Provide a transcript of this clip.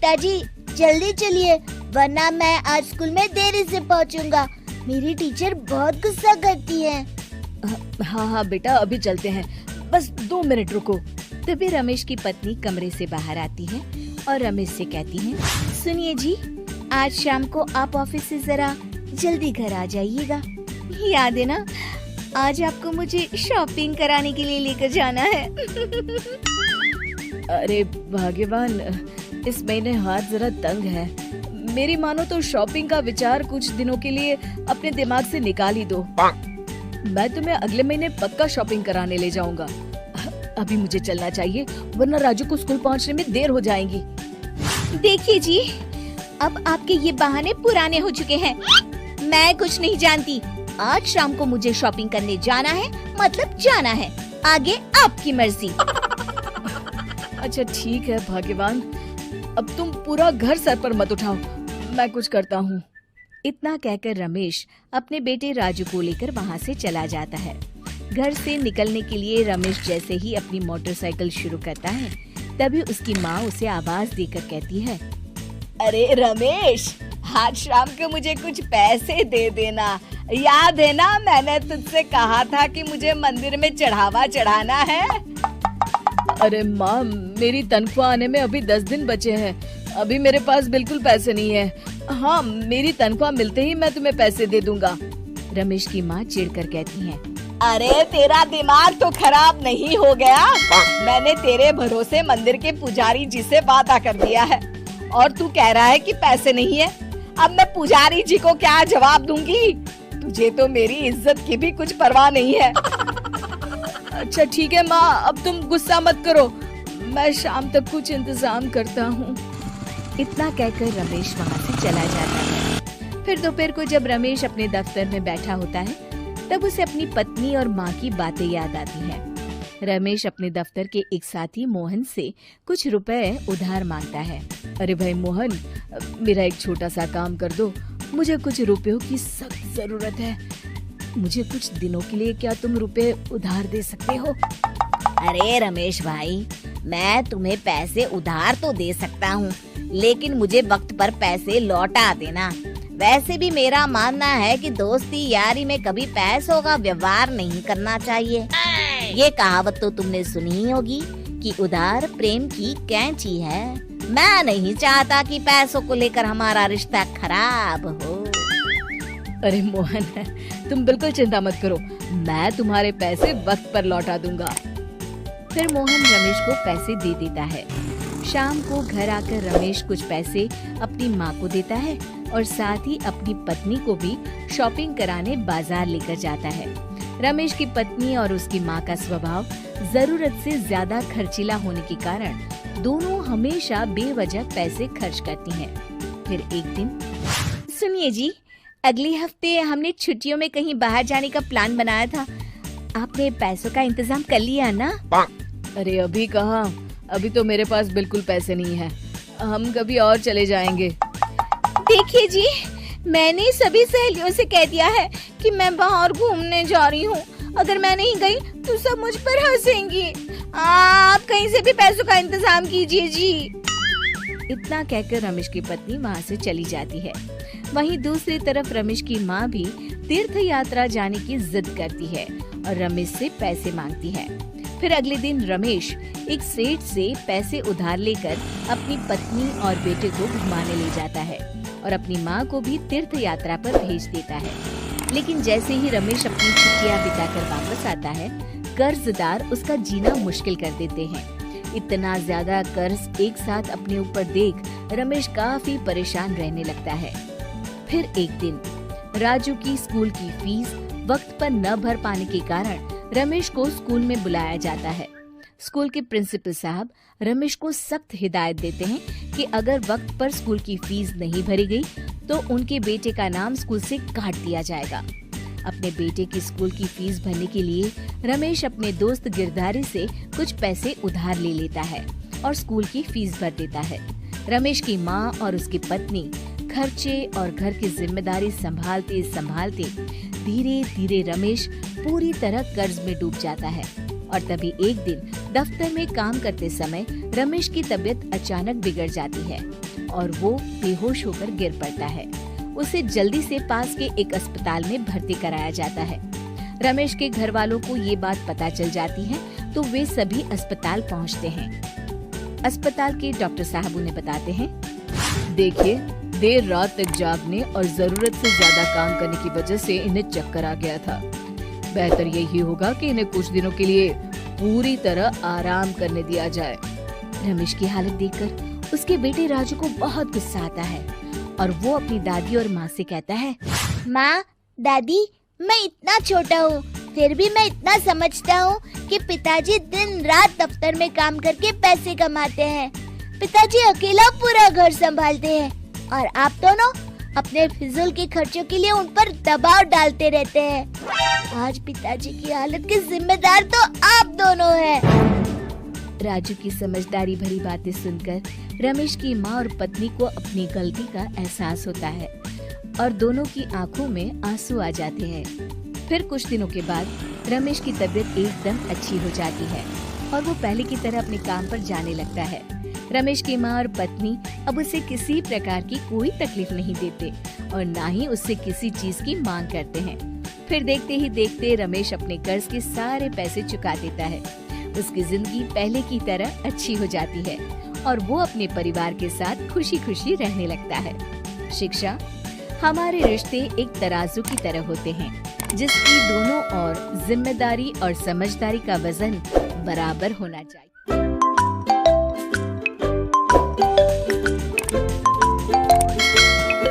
पिताजी जल्दी चलिए, वरना मैं आज स्कूल में देरी से पहुंचूंगा। मेरी टीचर बहुत गुस्सा करती है। हाँ बेटा, अभी चलते हैं, बस 2 मिनट रुको। तभी रमेश की पत्नी कमरे से बाहर आती है और रमेश से कहती है, सुनिए जी, आज शाम को आप ऑफिस से जरा जल्दी घर आ जाइएगा। याद है ना, आज आपको मुझे शॉपिंग कराने के लिए लेकर जाना है। अरे भाग्यवान, इस महीने हाथ जरा तंग है। मेरी मानो तो शॉपिंग का विचार कुछ दिनों के लिए अपने दिमाग से निकाल ही दो। मैं तुम्हें अगले महीने पक्का शॉपिंग कराने ले जाऊंगा। अभी मुझे चलना चाहिए, वरना राजू को स्कूल पहुंचने में देर हो जाएगी। देखिए जी, अब आपके ये बहाने पुराने हो चुके हैं। मैं कुछ नहीं जानती। आज शाम को मुझे शॉपिंग करने जाना है, मतलब जाना है। आगे आपकी मर्जी। अच्छा ठीक है भाग्यवान, अब तुम पूरा घर सर पर मत उठाओ, मैं कुछ करता हूँ। इतना कहकर रमेश अपने बेटे राजू को लेकर वहाँ से चला जाता है। घर से निकलने के लिए रमेश जैसे ही अपनी मोटरसाइकिल शुरू करता है, तभी उसकी माँ उसे आवाज देकर कहती है, अरे रमेश, आज शाम को मुझे कुछ पैसे दे देना। याद है ना, मैंने तुझसे कहा था कि मुझे मंदिर में चढ़ावा चढ़ाना है। अरे माँ, मेरी तनख्वाह आने में अभी 10 दिन बचे हैं। अभी मेरे पास बिल्कुल पैसे नहीं है। हाँ, मेरी तनख्वाह मिलते ही मैं तुम्हें पैसे दे दूंगा। रमेश की माँ चिढ़कर कहती है, अरे तेरा दिमाग तो खराब नहीं हो गया? मैंने तेरे भरोसे मंदिर के पुजारी जी से वादा कर दिया है और तू कह रहा है कि पैसे नहीं है। अब मैं पुजारी जी को क्या जवाब दूंगी? तुझे तो मेरी इज्जत की भी कुछ परवाह नहीं है। अच्छा ठीक है माँ, अब तुम गुस्सा मत करो, मैं शाम तक कुछ इंतजाम करता हूँ। इतना कहकर रमेश वहाँ से चला जाता है। फिर दोपहर को जब रमेश अपने दफ्तर में बैठा होता है, तब उसे अपनी पत्नी और माँ की बातें याद आती है। रमेश अपने दफ्तर के एक साथी मोहन से कुछ रुपए उधार मांगता है। अरे भाई मोहन, मेरा एक छोटा सा काम कर दो, मुझे कुछ रुपयों की सख्त जरूरत है। मुझे कुछ दिनों के लिए क्या तुम रुपए उधार दे सकते हो? अरे रमेश भाई, मैं तुम्हें पैसे उधार तो दे सकता हूँ, लेकिन मुझे वक्त पर पैसे लौटा देना। वैसे भी मेरा मानना है कि दोस्ती यारी में कभी पैसों का व्यवहार नहीं करना चाहिए। ये कहावत तो तुमने सुनी ही होगी कि उधार प्रेम की कैंची है। मैं नहीं चाहता कि पैसों को लेकर हमारा रिश्ता खराब हो। अरे मोहन, तुम बिल्कुल चिंता मत करो, मैं तुम्हारे पैसे वक्त पर लौटा दूंगा। फिर मोहन रमेश को पैसे दे देता है। शाम को घर आकर रमेश कुछ पैसे अपनी माँ को देता है और साथ ही अपनी पत्नी को भी शॉपिंग कराने बाजार लेकर जाता है। रमेश की पत्नी और उसकी माँ का स्वभाव जरूरत से ज्यादा खर्चीला होने के कारण दोनों हमेशा बेवजह पैसे खर्च करती हैं। फिर एक दिन, सुनिए जी, अगले हफ्ते हमने छुट्टियों में कहीं बाहर जाने का प्लान बनाया था। आपने पैसों का इंतजाम कर लिया ना? अरे अभी कहाँ, अभी तो मेरे पास बिल्कुल पैसे नहीं है। हम कभी और चले जाएंगे। देखिए जी, मैंने सभी सहेलियों से कह दिया है कि मैं बाहर घूमने जा रही हूँ। अगर मैं नहीं गई तो सब मुझ पर हंसेंगी। आप कहीं से भी पैसों का इंतजाम कीजिए जी। इतना कहकर रमेश की पत्नी वहाँ से चली जाती है। वहीं दूसरी तरफ रमेश की माँ भी तीर्थ यात्रा जाने की जिद करती है और रमेश से पैसे मांगती है। फिर अगले दिन रमेश एक सेठ से पैसे उधार लेकर अपनी पत्नी और बेटे को घुमाने ले जाता है और अपनी माँ को भी तीर्थ यात्रा पर भेज देता है। लेकिन जैसे ही रमेश अपनी छुट्टियाँ बिताकर वापस आता है, कर्जदार उसका जीना मुश्किल कर देते हैं। इतना ज्यादा कर्ज एक साथ अपने ऊपर देख रमेश काफी परेशान रहने लगता है। फिर एक दिन राजू की स्कूल की फीस वक्त पर न भर पाने के कारण रमेश को स्कूल में बुलाया जाता है। स्कूल के प्रिंसिपल साहब रमेश को सख्त हिदायत देते हैं कि अगर वक्त पर स्कूल की फीस नहीं भरी गई तो उनके बेटे का नाम स्कूल से काट दिया जाएगा। अपने बेटे की स्कूल की फीस भरने के लिए रमेश अपने दोस्त गिरधारी से कुछ पैसे उधार ले लेता है और स्कूल की फीस भर देता है। रमेश की माँ और उसकी पत्नी खर्चे और घर की जिम्मेदारी संभालते संभालते धीरे धीरे रमेश पूरी तरह कर्ज में डूब जाता है। और तभी एक दिन दफ्तर में काम करते समय रमेश की तबीयत अचानक बिगड़ जाती है। और वो बेहोश होकर गिर पड़ता है। उसे जल्दी से पास के एक अस्पताल में भर्ती कराया जाता है। रमेश के घर वालों को ये बात पता चल जाती है तो वे सभी अस्पताल पहुंचते हैं। अस्पताल के डॉक्टर साहब उन्हें बताते हैं, देखिए, देर रात तक जागने और जरूरत से ज्यादा काम करने की वजह से इन्हें चक्कर आ गया था। बेहतर यही होगा कि इन्हें कुछ दिनों के लिए पूरी तरह आराम करने दिया जाए। रमेश की हालत देखकर उसके बेटे राजू को बहुत गुस्सा आता है और वो अपनी दादी और माँ से कहता है, माँ, दादी, मैं इतना छोटा हूँ, फिर भी मैं इतना समझता हूँ कि पिताजी दिन रात दफ्तर में काम करके पैसे कमाते हैं। पिताजी अकेला पूरा घर संभालते हैं और आप दोनों अपने फिजूल के खर्चों के लिए उन पर दबाव डालते रहते हैं। आज पिताजी की हालत के जिम्मेदार तो आप दोनों हैं। राजू की समझदारी भरी बातें सुनकर रमेश की माँ और पत्नी को अपनी गलती का एहसास होता है और दोनों की आंखों में आंसू आ जाते हैं। फिर कुछ दिनों के बाद रमेश की तबीयत एकदम अच्छी हो जाती है और वो पहले की तरह अपने काम पर जाने लगता है। रमेश की माँ और पत्नी अब उसे किसी प्रकार की कोई तकलीफ नहीं देते और ना ही उससे किसी चीज की मांग करते हैं। फिर देखते ही देखते रमेश अपने कर्ज के सारे पैसे चुका देता है। उसकी जिंदगी पहले की तरह अच्छी हो जाती है और वो अपने परिवार के साथ खुशी खुशी रहने लगता है। शिक्षा, हमारे रिश्ते एक तराजू की तरह होते हैं जिसकी दोनों ओर जिम्मेदारी और समझदारी का वजन बराबर होना चाहिए।